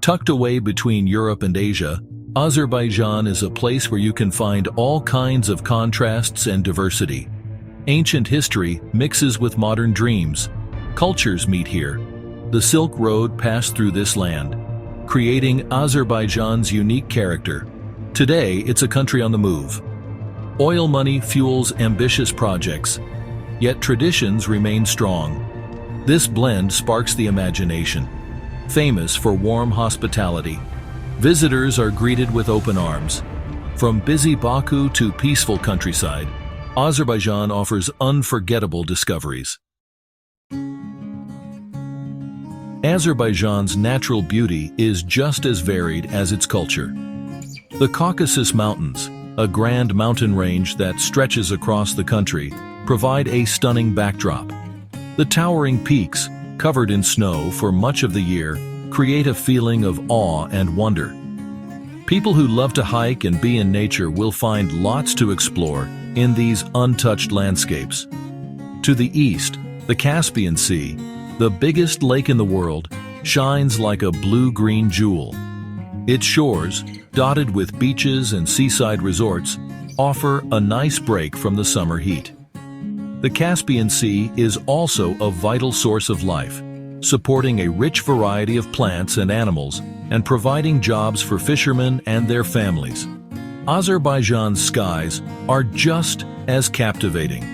Tucked away between Europe and Asia, Azerbaijan is a place where you can find all kinds of contrasts and diversity. Ancient history mixes with modern dreams. Cultures meet here. The Silk Road passed through this land, creating Azerbaijan's unique character. Today, it's a country on the move. Oil money fuels ambitious projects, yet traditions remain strong. This blend sparks the imagination. Famous for warm hospitality, visitors are greeted with open arms. From busy Baku to peaceful countryside, Azerbaijan offers unforgettable discoveries. Azerbaijan's natural beauty is just as varied as its culture. The Caucasus Mountains, a grand mountain range that stretches across the country, provide a stunning backdrop. The towering peaks, covered in snow for much of the year, create a feeling of awe and wonder. People who love to hike and be in nature will find lots to explore in these untouched landscapes. To the east, the Caspian Sea, the biggest lake in the world, shines like a blue-green jewel. Its shores, dotted with beaches and seaside resorts, offer a nice break from the summer heat. The Caspian Sea is also a vital source of life, supporting a rich variety of plants and animals and providing jobs for fishermen and their families. Azerbaijan's skies are just as captivating.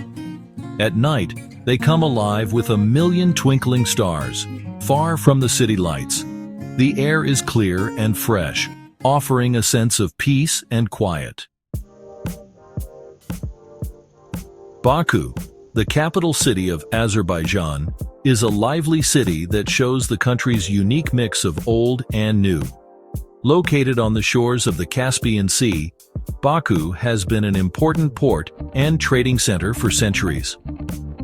At night, they come alive with 1,000,000 twinkling stars, far from the city lights. The air is clear and fresh, offering a sense of peace and quiet. Baku, the capital city of Azerbaijan, is a lively city that shows the country's unique mix of old and new. Located on the shores of the Caspian Sea, Baku has been an important port and trading center for centuries.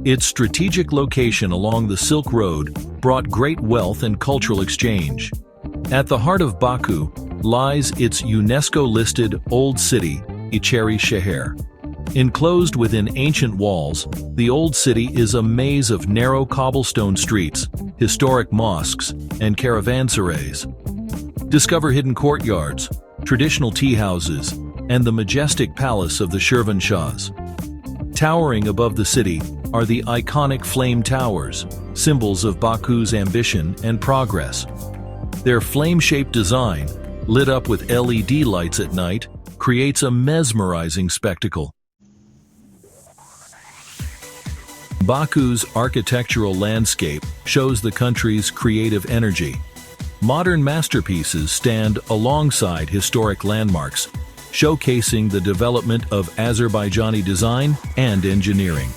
Its strategic location along the Silk Road brought great wealth and cultural exchange. At the heart of Baku lies its UNESCO-listed Old City, Icherisheher. Enclosed within ancient walls, the Old City is a maze of narrow cobblestone streets, historic mosques, and caravanserais. Discover hidden courtyards, traditional tea houses, and the majestic palace of the Shirvanshahs. Towering above the city are the iconic flame towers, symbols of Baku's ambition and progress. Their flame-shaped design, lit up with LED lights at night, creates a mesmerizing spectacle. Baku's architectural landscape shows the country's creative energy. Modern masterpieces stand alongside historic landmarks, showcasing the development of Azerbaijani design and engineering.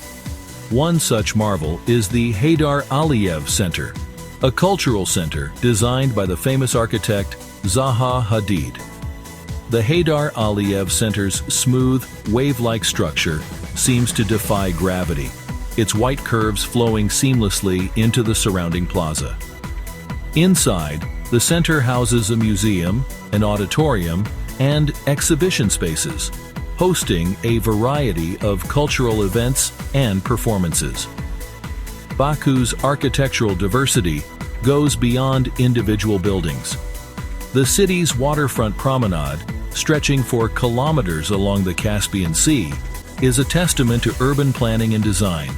One such marvel is the Heydar Aliyev Center, a cultural center designed by the famous architect Zaha Hadid. The Heydar Aliyev Center's smooth, wave-like structure seems to defy gravity, its white curves flowing seamlessly into the surrounding plaza. Inside, the center houses a museum, an auditorium, and exhibition spaces, hosting a variety of cultural events and performances. Baku's architectural diversity goes beyond individual buildings. The city's waterfront promenade, stretching for kilometers along the Caspian Sea, is a testament to urban planning and design.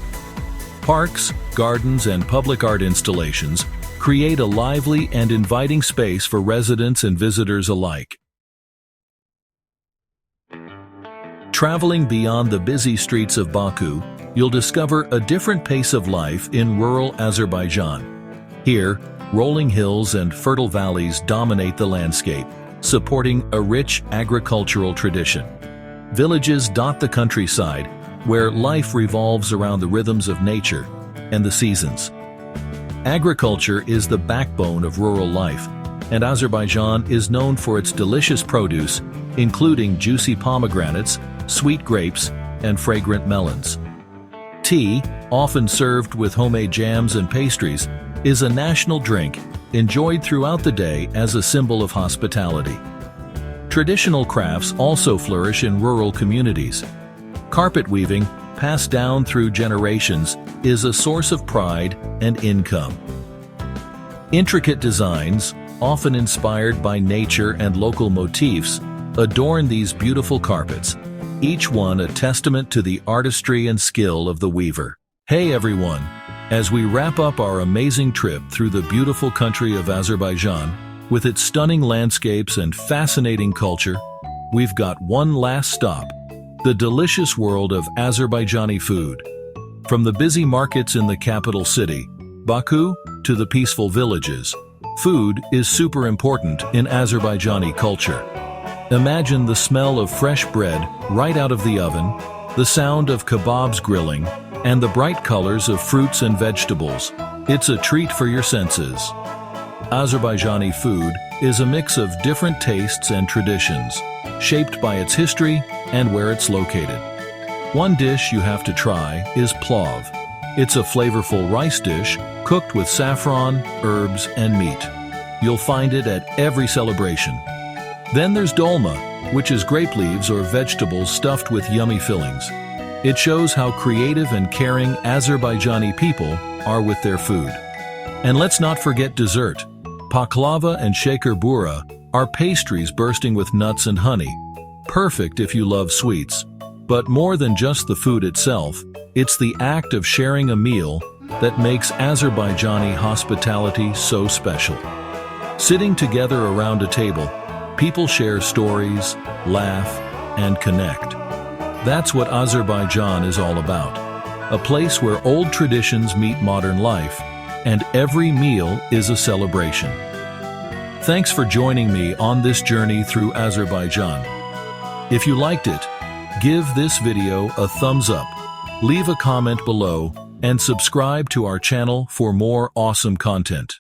Parks, gardens, and public art installations create a lively and inviting space for residents and visitors alike. Traveling beyond the busy streets of Baku, you'll discover a different pace of life in rural Azerbaijan. Here, rolling hills and fertile valleys dominate the landscape, supporting a rich agricultural tradition. Villages dot the countryside, where life revolves around the rhythms of nature and the seasons. Agriculture is the backbone of rural life, and Azerbaijan is known for its delicious produce, including juicy pomegranates, sweet grapes, and fragrant melons. Tea, often served with homemade jams and pastries, is a national drink enjoyed throughout the day as a symbol of hospitality. Traditional crafts also flourish in rural communities. Carpet weaving, passed down through generations, is a source of pride and income. Intricate designs, often inspired by nature and local motifs, adorn these beautiful carpets, each one a testament to the artistry and skill of the weaver. Hey everyone! As we wrap up our amazing trip through the beautiful country of Azerbaijan, with its stunning landscapes and fascinating culture, we've got one last stop: the delicious world of Azerbaijani food. From the busy markets in the capital city, Baku, to the peaceful villages, food is super important in Azerbaijani culture. Imagine the smell of fresh bread right out of the oven, the sound of kebabs grilling, and the bright colors of fruits and vegetables. It's a treat for your senses. Azerbaijani food is a mix of different tastes and traditions, shaped by its history and where it's located. One dish you have to try is plov. It's a flavorful rice dish cooked with saffron, herbs, and meat. You'll find it at every celebration. Then there's dolma, which is grape leaves or vegetables stuffed with yummy fillings. It shows how creative and caring Azerbaijani people are with their food. And let's not forget dessert. Baklava and shekerbura are pastries bursting with nuts and honey. Perfect if you love sweets. But more than just the food itself, it's the act of sharing a meal that makes Azerbaijani hospitality so special. Sitting together around a table, people share stories, laugh, and connect. That's what Azerbaijan is all about. A place where old traditions meet modern life, and every meal is a celebration. Thanks for joining me on this journey through Azerbaijan. If you liked it, give this video a thumbs up, leave a comment below, and subscribe to our channel for more awesome content.